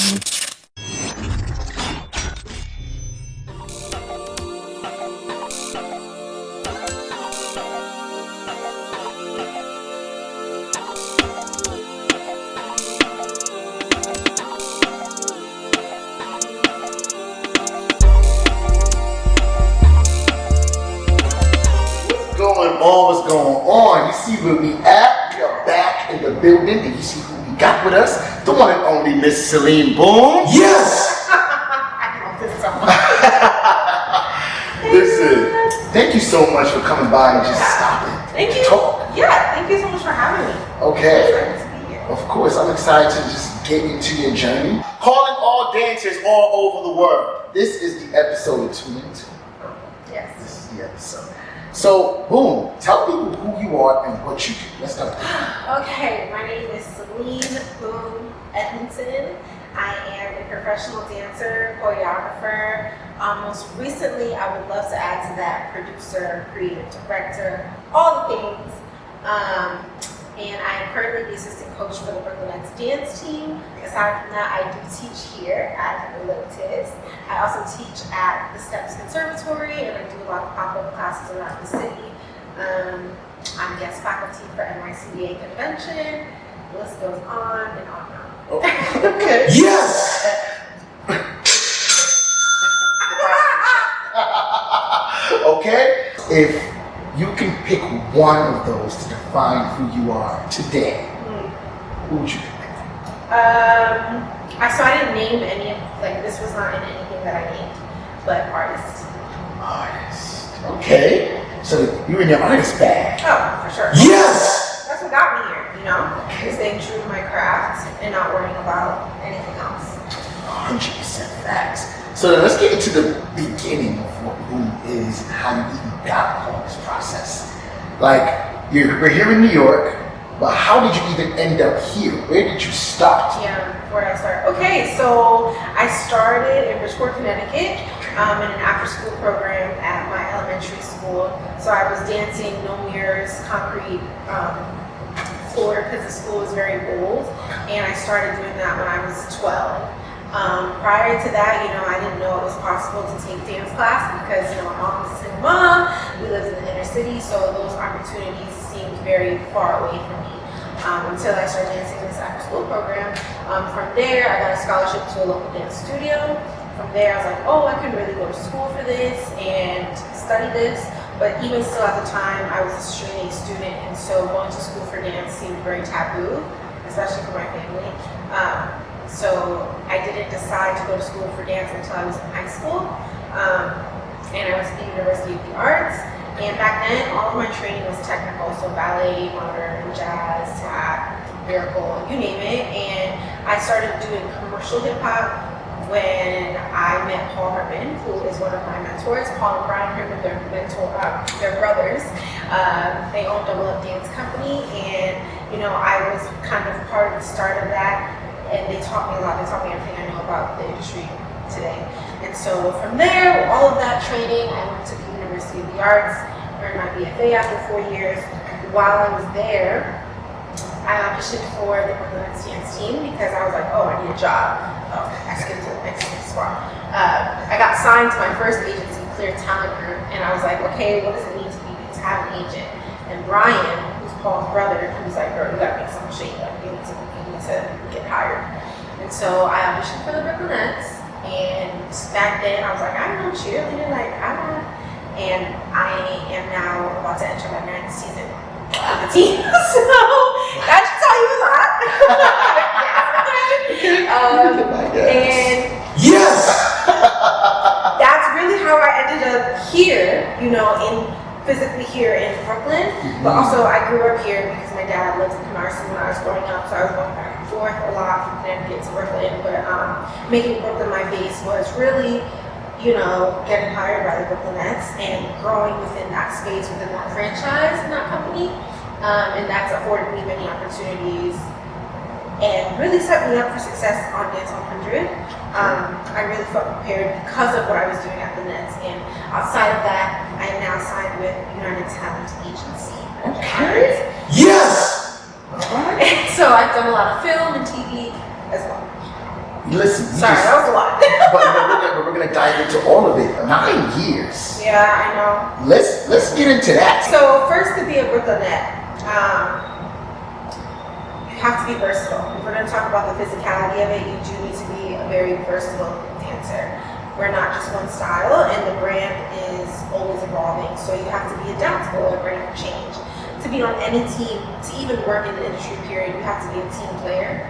What's going on? You see where we at? We are back in the building, and you see who we got with us? The one and only Miss Celine. Boom! Yes! I love this song. Listen, thank you so much for coming by and just stopping. Thank you. Yeah, thank you so much for having me. Okay. I'm excited to be here. Of course, I'm excited to just get into your journey. Calling all dancers all over the world. This is the episode of 2 into. Yes. This is the episode. So, boom, tell people who you are and what you do. Let's start. Okay, my name is Celine Boom Edmonton. I am a professional dancer, choreographer. Most recently, I would love to add to that producer, creative director, all the things. And I am currently the assistant coach for the Brooklynette dance team. Aside from that, I do teach here at Xclusives. I also teach at the Steps Conservatory, and I do a lot of pop-up classes around the city. I'm guest faculty for NYCBA convention. The list goes on and on and on. Oh, okay. Yes! Okay? If you can pick one of those to define who you are today, who would you pick? I didn't name any of, this was not in anything that I named, but artist. Artist. Okay. So you're in your artist bag. Oh, for sure. Yes! That's what got me here, you know? Staying true to my craft and not worrying about anything else. 100% facts. So then let's get into the beginning of what Boom is and how you even got all this process. Like, we're here in New York, but how did you even end up here? Where did you start? Yeah, where did I start? Okay, so I started in Bridgeport, Connecticut in an after-school program at my elementary school. So I was dancing, no mirrors, concrete floor, because the school was very old. And I started doing that when I was 12. Prior to that, I didn't know it was possible to take dance class because, my mom was a single mom, we lived in the inner city, so those opportunities seemed very far away from me until I started dancing in this after-school program. From there, I got a scholarship to a local dance studio. From there, I was like, oh, I could really go to school for this and study this. But even still at the time, I was a straight A student, and so going to school for dance seemed very taboo, especially for my family. So I didn't decide to go to school for dance until I was in high school. And I was at the University of the Arts. And back then, all of my training was technical, so ballet, modern, jazz, tap, lyrical, you name it. And I started doing commercial hip hop when I met Paul Herman, who is one of my mentors. Paul and Brian Herman, they're brothers. They own Double Up Dance Company, and I was kind of part of the start of that. And they taught me a lot. They taught me everything I know about the industry today. And so from there, all of that training, I went to the University of the Arts, earned my BFA after 4 years. While I was there, I auditioned for the Brooklynette dance team because I was like, oh, I need a job. Oh, I skipped to the next spot. I got signed to my first agency, Clear Talent Group, and I was like, okay, what does it mean to have an agent? And Brian, who's Paul's brother, he was like, girl, you gotta make some shake. Like, you need to get hired. And so I auditioned for the Brooklynettes, and back then I was like, I'm no cheerleader, and I am now about to enter my 9th season of the team. So that should tell you a lot. And yes, that's really how I ended up here, physically here in Brooklyn, but also I grew up here because my dad lived in Canarsie when I was growing up, so I was going back and forth a lot from Connecticut to Brooklyn. But making Brooklyn my base was really, getting hired by the Brooklynettes and growing within that space, within that franchise and that company, and that's afforded me many opportunities and really set me up for success on Dance 100. I really felt prepared because of what I was doing at the Nets, and outside of that, I am now signed with United Talent Agency. Okay. Yes! So I've done a lot of film and TV as well. Listen, Sorry, that was a lot. but we're gonna dive into all of it. 9 years. Yeah, I know. Let's get into that. So first, to be a Brooklynette, you have to be versatile. If we're going to talk about the physicality of it, you do need to be a very versatile dancer. We're not just one style, and the brand is always evolving. So you have to be adaptable and ready for change. To be on any team, to even work in the industry period, you have to be a team player,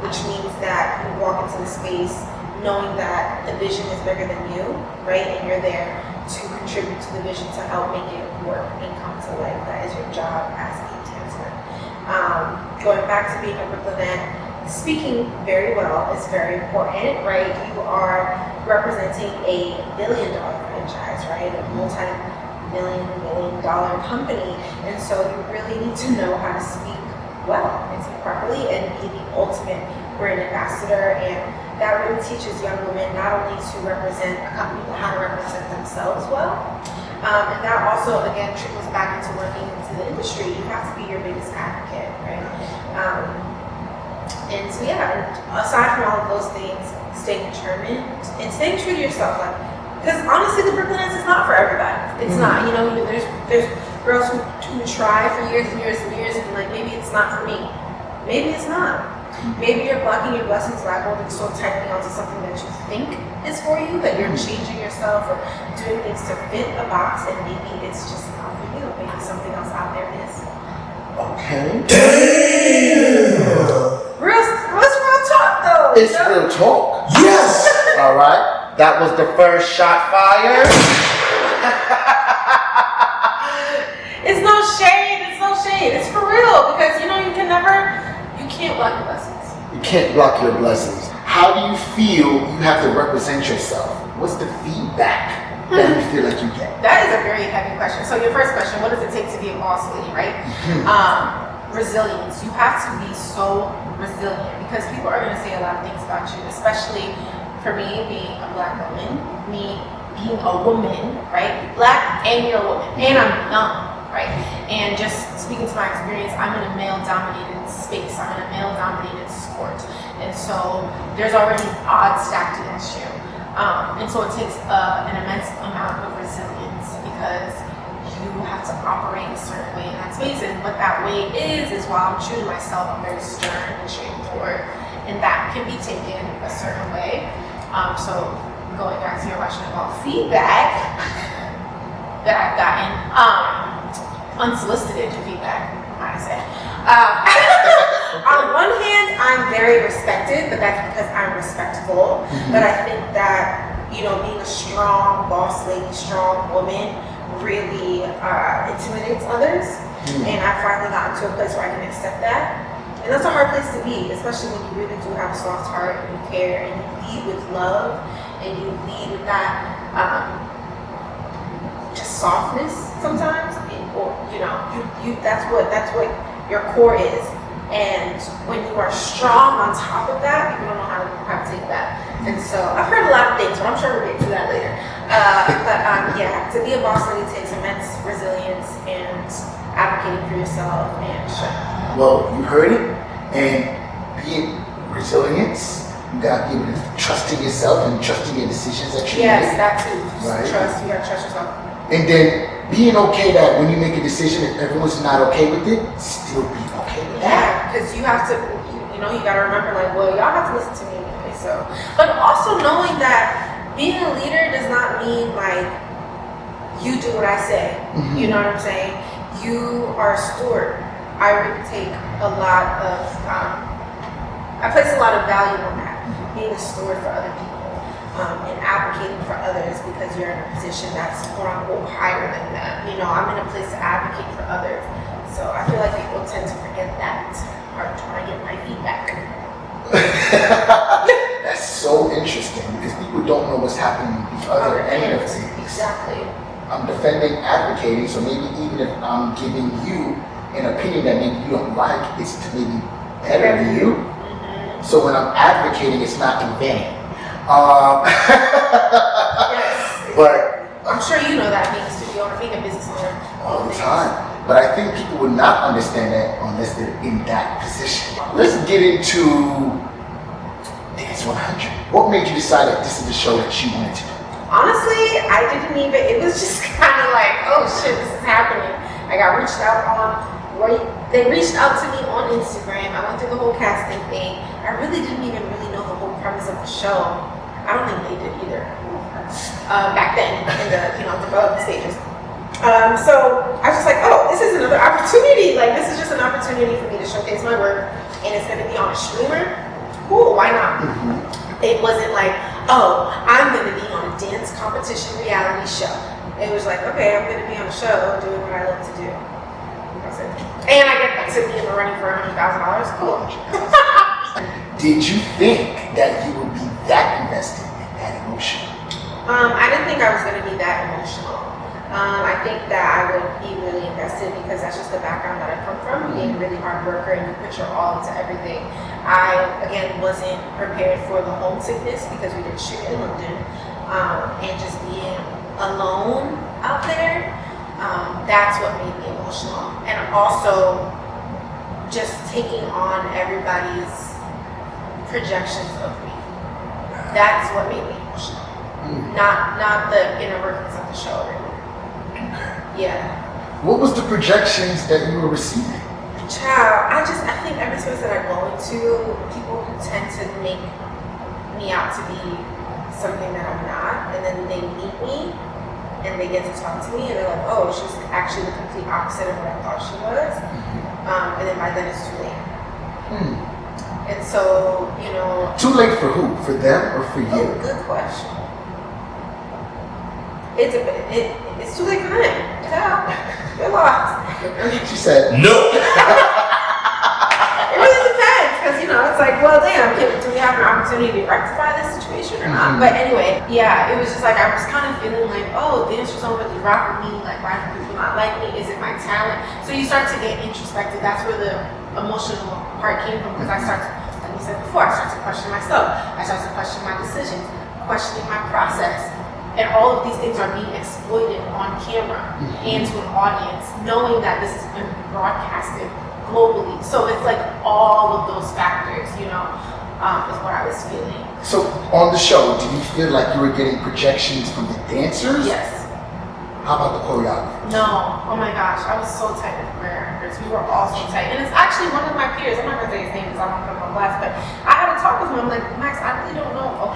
which means that you walk into the space knowing that the vision is bigger than you, right? And you're there to contribute to the vision to help make it work and come to life. That is your job as a dancer. Going back to being a Brooklynette, speaking very well is very important, right? You are representing a billion-dollar franchise, right? A multi-million company, and so you really need to know how to speak well and speak properly and be the ultimate brand ambassador. And that really teaches young women not only to represent a company, but how to represent themselves well. And that also, again, trickles back into working into the industry. You have to be your biggest advocate, right? And so, yeah, and aside from all of those things, staying determined and staying true to yourself. Like, because honestly, the Brooklynette is not for everybody. It's not, you know, there's girls who try for years and years and years, and like, maybe it's not for me. Maybe it's not. Maybe you're blocking your blessings by holding so tightly onto something that you think is for you, that you're changing yourself or doing things to fit a box, and maybe it's just not for you. Maybe something else out there is. Okay. Damn. What's real talk though? It's real talk. Yes. All right. That was the first shot fired. It's no shade. It's no shade. It's for real, because you know you can't block your blessings. You can't block your blessings. How do you feel you have to represent yourself? What's the feedback that you feel like you get? That is a very heavy question. So your first question, what does it take to be a boss lady, right? Resilience. You have to be so resilient, because people are going to say a lot of things about you, especially for me being a Black woman, me being a woman, right? Black, and you're a woman, and I'm young, right? And just speaking to my experience, I'm in a male-dominated space. I'm in a male-dominated sport, and so there's already odds stacked against you. And so it takes an immense amount of resilience, because you have to operate a certain way in that space. And what that way is while I'm true to myself, I'm very stern and straightforward, and that can be taken a certain way. So going back to your question about feedback that I've gotten, unsolicited feedback, I might say. On one hand, I'm very respected, but that's because I'm respectful. But I think that, you know, being a strong boss lady, strong woman really intimidates others. And I finally got into a place where I can accept that. And that's a hard place to be, especially when you really do have a soft heart and you care and you lead with love and you lead with that just softness sometimes. Or, you know, that's what your core is. And when you are strong on top of that, people don't know how to take that. And so I've heard a lot of things, but I'm sure we'll get to that later. Yeah, to be a boss lady takes immense resilience and advocating for yourself and strength. Well, you heard it, and being resilience, you gotta be able to trust in yourself and trusting your decisions that you make. Yes, that too. Right. Trust, you gotta trust yourself. And then being okay that when you make a decision, if everyone's not okay with it, still be okay with that. Yeah, because you have to, you know, you gotta remember, like, well, y'all have to listen to me anyway. So, but also knowing that being a leader does not mean like you do what I say. You know what I'm saying? You are a steward. I really take a lot of, I place a lot of value on that, being a steward for other people. And advocating for others, because you're in a position that's quote unquote higher than them. You know, I'm in a place to advocate for others. So I feel like people tend to forget that part when I get my feedback. That's so interesting, because people don't know what's happening at the other end of things. Exactly. I'm defending, advocating, so maybe even if I'm giving you an opinion that maybe you don't like, it's to maybe better you. So when I'm advocating, it's not in vain. Yes. But I'm sure you know that means to be being a business owner. all the time. But I think people would not understand that unless they're in that position. Let's get into What made you decide that this is the show that you wanted to do? Honestly, I didn't even, it was just kind of like, oh shit, this is happening. I got reached out on, they reached out to me on Instagram. I went through the whole casting thing. I really didn't even really know the whole premise of the show. I don't think they did either. Back then, in the, development stages. So I was just like, oh, this is another opportunity. Like, this is just an opportunity for me to showcase my work, and it's gonna be on a streamer. Cool, why not? It wasn't like, oh, I'm gonna be on a dance competition reality show. It was like, okay, I'm gonna be on a show doing what I love to do. That's it. And I get to be in the running for $100,000. Cool. Did you think that you would be that invested in that emotion? I didn't think I was gonna be that emotional. I think that I would be really invested because that's just the background that I come from, being a really hard worker and you put your all into everything. I, again, wasn't prepared for the homesickness because we did shoot in London, and just being alone out there, that's what made me emotional. And also just taking on everybody's projections of me. That's what made me emotional. Not the inner workings of the show, really. Yeah. What was the projections that you were receiving? Child, I think every space that I go into, people tend to make me out to be something that I'm not, and then they meet me and they get to talk to me and they're like, oh, she's actually the complete opposite of what I thought she was. And then by then it's too late. And so, Too late for who? For them or for you? Good question. It's too late for them. Yeah, you're lost. She said, no. It really depends, because it's like, well, damn, do we have an opportunity to rectify this situation or not? But anyway, yeah, it was just like I was kind of feeling like, oh, dancers don't really rock with me. Like, why do people not like me? Is it my talent? So you start to get introspective. That's where the emotional part came from, because I started, like you said before, I started to question myself. I started to question my decisions, questioning my process. And all of these things are being exploited on camera and to an audience, knowing that this is going to be broadcasted globally. So it's like all of those factors, is what I was feeling. So on the show, did you feel like you were getting projections from the dancers? Yes. How about the choreographers? No. Oh my gosh, I was so tight with the choreographers. We were all so tight. And it's actually one of my peers. I'm not going to say his name because I don't put him on blast, but I had a talk with him. I'm like, Max, I really don't know.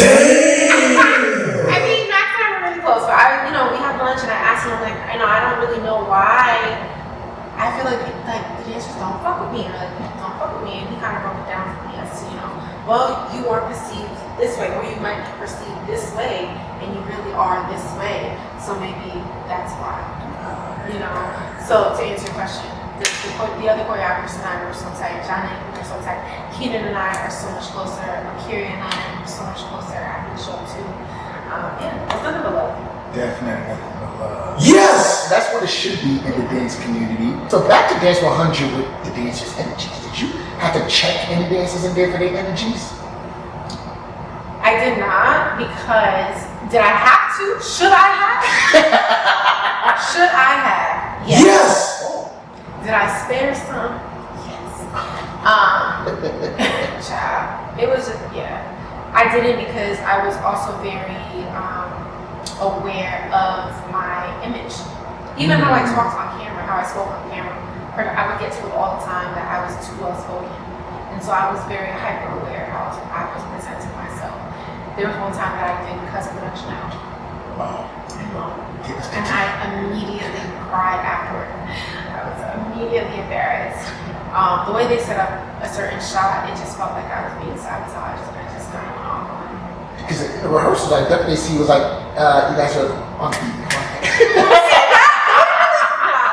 I mean, Max and I were really close, but we had lunch and I asked him, I'm like, I don't really know why I feel like the dancers don't fuck with me, or like people don't fuck with me, and he kind of broke it down for me as well, you are perceived this way, or you might be perceived this way, and you really are this way, so maybe that's why, So to answer your question, the other choreographers and I were so tight. Johnny and we were so tight. Keenan and I are so much closer. Akira and I are so much closer after the show too. It's nothing but love. Definitely nothing but love. Yes! That's what it should be in the dance community. So back to Dance 100 with the dancers' energies. Did you have to check any dancers in there for their energies? I did not, because did I have to? Should I have? Should I have? Yes! Did I spare some? Yes. Child. It was I did it because I was also very aware of my image. Even how I talked on camera, how I spoke on camera. I would get to it all the time that I was too well spoken. And so I was very hyper aware how I was presenting myself. There was one time that I did cuss production out. Wow. And I immediately cried afterward. I was immediately embarrassed. The way they set up a certain shot, it just felt like I was being sabotaged, and I just kind of went off on it. Because in the rehearsals, I definitely see was like, you guys are on beat.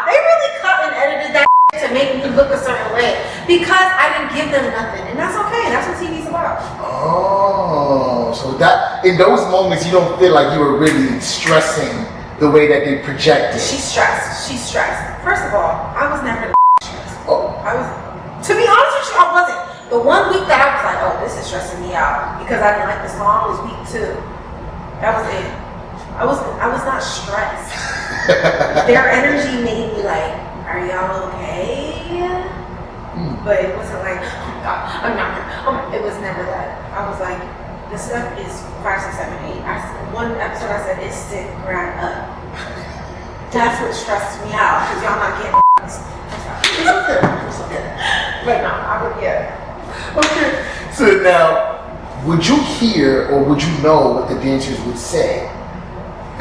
They really cut and edited that to make me look a certain way because I didn't give them nothing, and that's okay. That's what TV's about. Oh, so that in those moments you don't feel like you were really stressing the way that they projected. She's stressed. First of all, I was never stressed. Oh. I was, to be honest with you, I wasn't. The 1 week that I was like, oh, this is stressing me out because I didn't like the song was week 2. That was it. I was not stressed. Their energy made me like, are y'all okay? but it wasn't like, oh my God, I'm not gonna, it was never that. I was like, this stuff is 5, 6, 7, 8. One episode I said, it's sit, grab up. That's what stressed me out, because y'all not getting It's okay. It's okay. But no, I would, yeah. Okay. So now, would you hear or would you know what the dancers would say?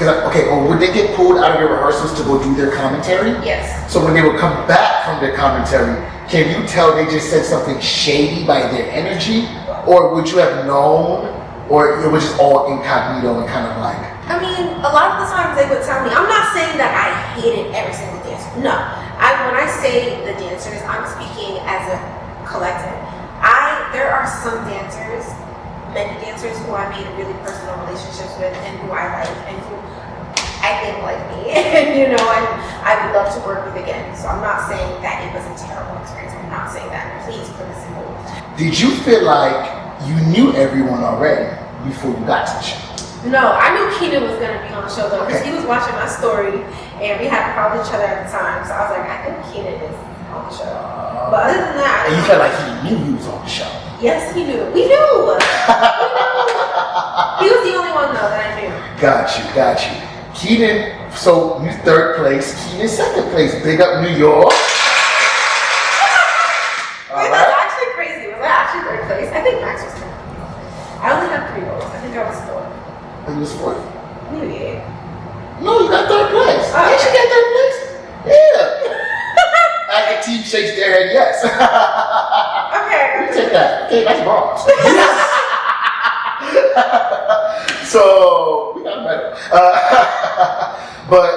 Or would they get pulled out of your rehearsals to go do their commentary? Yes. So when they would come back from their commentary, can you tell they just said something shady by their energy? Or would you have known? Or it was just all incognito and kind of like... I mean, a lot of the times they would tell me, I'm not saying that I hated every single dancer. No. When I say the dancers, I'm speaking as a collective. There are some dancers, many dancers who I made really personal relationships with and who I like and who I think like me, and and I would love to work with again. So I'm not saying that it was a terrible experience. I'm not saying that. Please put this in bold. Did you feel like you knew everyone already before you got to the show? No, I knew Keenan was going to be on the show though, because he was watching my story and we hadn't followed each other at the time. So I was like, I think Keenan is on the show. But other than that, and you felt like he knew he was on the show. Yes, he knew. We knew. He was the only one though that I knew. Got you. Keenan, so you third place. Keenan second place. Big up New York. Wait, that's actually crazy. Was I actually third place? I think Max was third. I only had 3 votes. I think I was fourth. And you was fourth? Maybe 8. No, you got third place. Oh. Did you get third place? Yeah. As the team shakes their head, yes. Okay. You take that. Okay, that's bronze. So we got better. But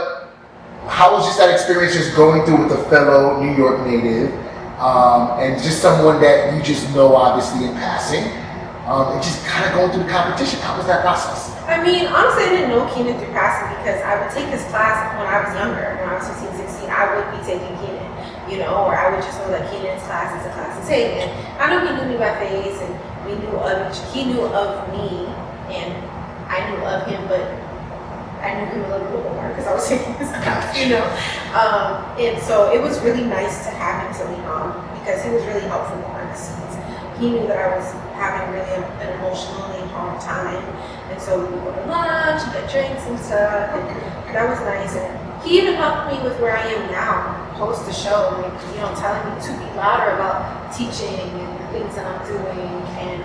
how was just that experience just going through with a fellow New York native and just someone that you just know obviously in passing and just kind of going through the competition? How was that process? I mean, honestly, I didn't know Keenan through passing because I would take his class when I was younger. When I was 15, 16, I would be taking Keenan, or I would just know that Keenan's class is a class to take. And I know he knew me by face and we knew of he knew of me and I knew of him, but I knew him a little bit more because I was taking his class, and so it was really nice to have him to lean on because he was really helpful behind the scenes. He knew that I was having really an emotionally hard time, and so we would go to lunch and get drinks and stuff, and that was nice. And he even helped me with where I am now, post the show, like, telling me to be louder about teaching and the things that I'm doing. And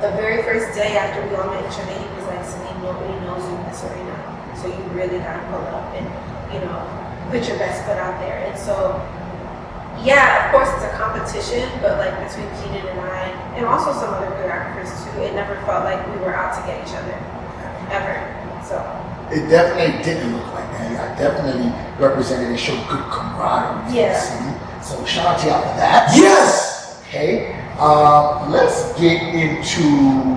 the very first day after we all met each other, he was like, Celine, nobody knows you in this arena, so you really gotta pull up and put your best foot out there. And so yeah, of course it's a competition, but like between Keenan and I, and also some other choreographers too, it never felt like we were out to get each other, ever. So it definitely didn't look like that. I definitely represented and showed good camaraderie. Yeah. So shout out to y'all for that. Yes. Okay. Let's get into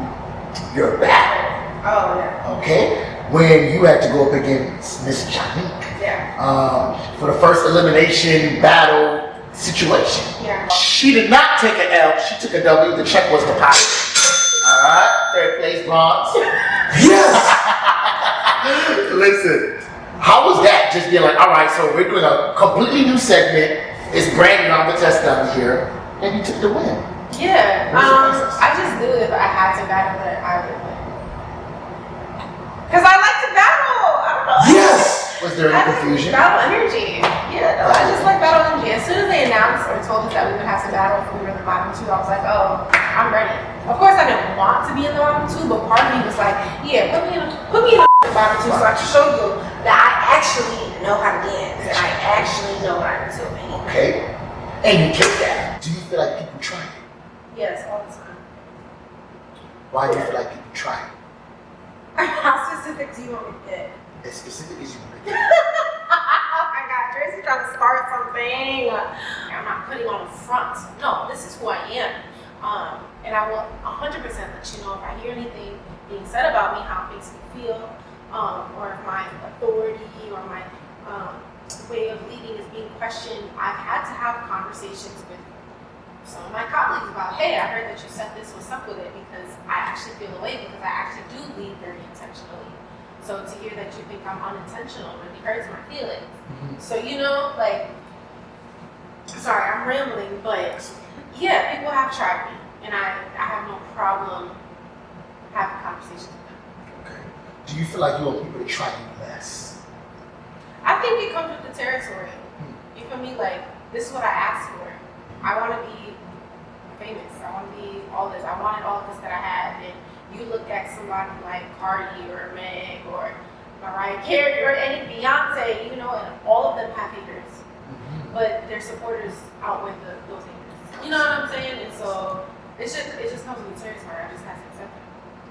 your battle. oh yeah. Okay. When you had to go up against Miss Janique. Yeah. For the first elimination battle situation. Yeah. She did not take an L, she took a W. The check was deposited. Alright, third place bronze. Yes. Listen, how was that? Just being like, alright, so we're doing a completely new segment. It's Brandon on the test down here, and you took the win. Yeah. What was the process? I just knew if I had to battle that I would win. Because I like to battle. I don't know. Yes. Was there any confusion? Battle energy. Yeah, no, I just like battle energy. As soon as they announced or told us that we would have to battle if we were in the bottom 2, I was like, oh, I'm ready. Of course, I didn't want to be in the bottom 2, but part of me was like, yeah, put me in the bottom 2 so I can show you that I actually know how to dance and I actually know what I'm doing. Okay. And you take that. Do you feel like people try it? Yes, all the time. Why do you feel like people try it? How specific do you want me to get? As specific as you want to get. Oh my God, Tracy's trying to start something. I'm not putting on a front. No, this is who I am. And I will 100% let you know if I hear anything being said about me, how it makes me feel, or if my authority or my way of leading is being questioned. I've had to have conversations with some of my colleagues about, hey, I heard that you said this, what's up with it? Because I actually feel the way because I actually do lead very intentionally. So to hear that you think I'm unintentional really hurts my feelings. Mm-hmm. So, like, sorry, I'm rambling, but Yeah, people have tried me, and I have no problem having conversations with them. Okay. Do you feel like you want people to try you less? I think it comes with the territory. You feel me? Like, this is what I asked for. I want to be famous. I want to be all this. I wanted all of this that I had. And you look at somebody like Cardi or Meg or Mariah Carey or any Beyonce, you know, and all of them have haters. But their supporters outweigh those haters. You know what I'm saying? And so it just comes with the territory. I just have to accept it.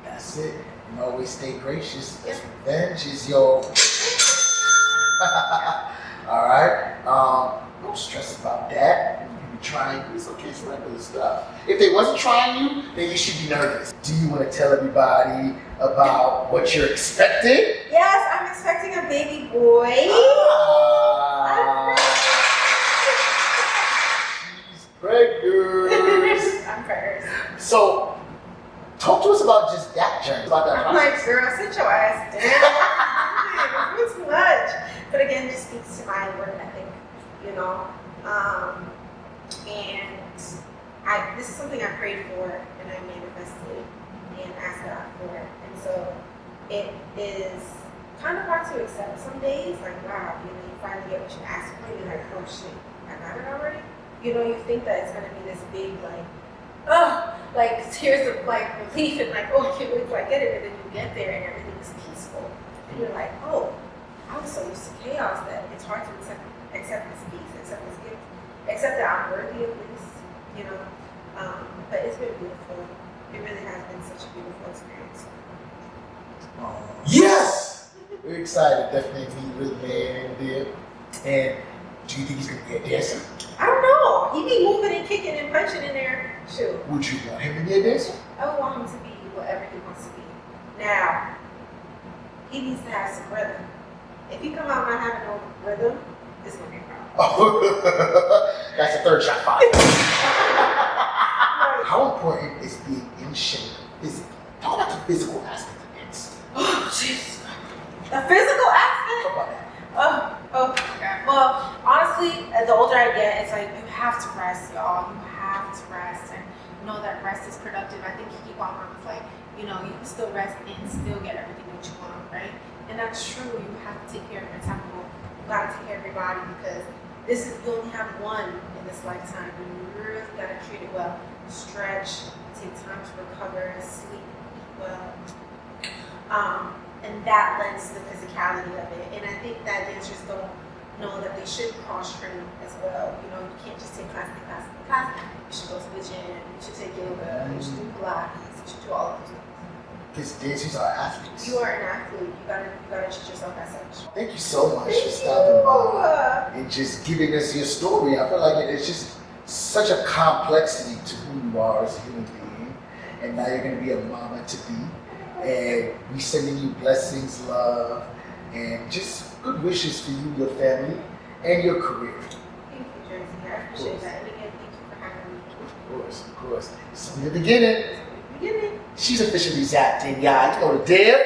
That's it. And always stay gracious. That's revenge is your. All right. Don't stress about that. You be trying. It's okay. It's regular stuff. If they wasn't trying you, then you should be nervous. Do you want to tell everybody about what you're expecting? Yes, I'm expecting a baby boy. She's preggers. I'm preggers. So, talk to us about just that journey. About that I'm process. like, girl, sit your ass down. You're too much. But again, it just speaks to my work ethic, you know. And this is something I prayed for and I manifested and asked God for. And so it is kind of hard to accept some days. Like, wow, you know, you finally get what you asked for. You're like, oh shit, I got it already. You know, you think that it's gonna be this big, like tears of like relief and like, oh, I can't wait till I get it. And then you get there and everything's peaceful. And you're like, oh, I was so used to chaos that it's hard to accept this peace, accept this gift, accept that I'm worthy of this, you know. But it's been beautiful. It really has been such a beautiful experience. Yes! We're excited, definitely meet with man there. And do you think he's gonna be a dancer? I don't know. He be moving and kicking and punching in there. Shoot. Would you want him to be a dancer? I would want him to be whatever he wants to be. Now, he needs to have some rhythm. If he come out not having no rhythm, it's gonna be a problem. Oh, that's a third shot fired. How important is being in shape physically? Talk about the physical aspect of dance. Oh, Jesus. The physical aspect? Talk about that. Oh my God. Well, honestly, the older I get, it's like you have to rest, y'all. You have to rest and know that rest is productive. I think Kiki Palmer was like, you know, you can still rest and still get everything that you want, right? And that's true. You have to take care of your temple. You gotta take care of your body because you only have one in this lifetime. And you really gotta treat it well. Stretch, take time to recover, sleep, eat well. And that lends the physicality of it. And I think that dancers don't know that they should cross-train as well. You know, you can't just take class. You should go to the gym, you should take yoga, you should do Pilates, you should do all of those things. Because dancers are athletes. You are an athlete. You gotta treat yourself as such. Thank you so much for stopping by and just giving us your story. I feel like it's just such a complexity to who you are as a human being. And now you're going to be a mama to be. And we sending you blessings, love, and just good wishes for you, your family, and your career. Thank you, Jersey. I appreciate that. And again, thank you for having me. Of course. So in the beginning, Beginning. she's officially zapped in, y'all. You know the deal.